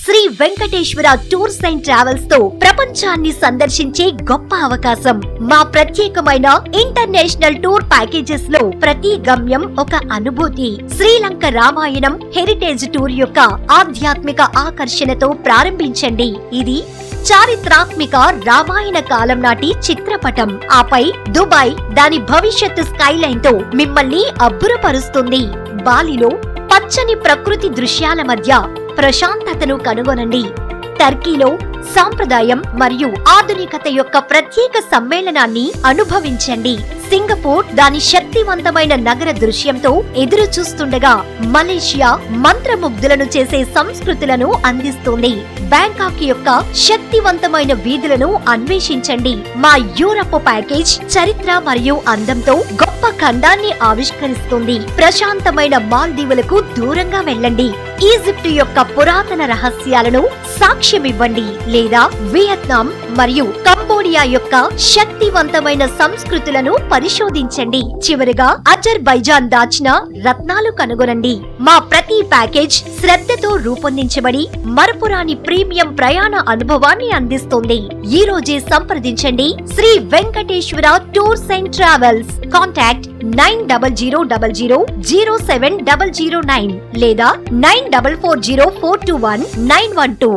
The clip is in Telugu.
Shri Venkateswara tours and travels తో ప్రపంచాన్ని సందర్శించే గొప్ప అవకాశం. మా ప్రత్యేకమైన ఇంటర్నేషనల్ టూర్ ప్యాకేజెస్ లో ప్రతి గమ్యం ఒక అనుభూతి. శ్రీలంక రామాయణం హెరిటేజ్ టూర్ యొక్క ఆధ్యాత్మిక ఆకర్షణతో ప్రారంభించండి. ఇది చారిత్రాత్మిక రామాయణ కాలం నాటి చిత్రపటం. ఆపై దుబాయ్ దాని భవిష్యత్తు స్కైలైన్ తో మిమ్మల్ని అబ్బురపరుస్తుంది. బాలిలో పచ్చని ప్రకృతి దృశ్యాల మధ్య ప్రశాంతతను కనుగొనండి. టర్కీలో సాంప్రదాయం మరియు ఆధునికత యొక్క ప్రత్యేక సమ్మేళనాన్ని అనుభవించండి. సింగపూర్ దాని శక్తివంతమైన నగర దృశ్యంతో ఎదురు చూస్తుండగా మలేషియా మంత్రముగ్ధులను చేసే సంస్కృతులను అందిస్తుంది. బ్యాంకాక్ యొక్క శక్తివంతమైన వీధులను అన్వేషించండి. మా యూరప్ ప్యాకేజ్ చరిత్ర మరియు అందంతో గొప్ప ఖండాన్ని ఆవిష్కరిస్తుంది. ప్రశాంతమైన మాల్దీవులకు దూరంగా వెళ్ళండి. ఈజిప్ట్ యొక్క పురాతన రహస్యాలను సాక్ష్యమివ్వండి. లేదా వియత్నాం మరియు కంబోడియా యొక్క శక్తివంతమైన సంస్కృతులను పరిశోధించండి. చివరిగా అజర్బైజాన్ దాచిన రత్నాలు కనుగొనండి. మా ప్రతి ప్యాకేజ్ శ్రద్ధతో రూపొందించబడి మరపురాని ప్రీమియం ప్రయాణ అనుభవాన్ని అందిస్తుంది. ఈ రోజే సంప్రదించండి Shri Venkateswara tours and travels. Contact 9000000709 లేదా 9440421912.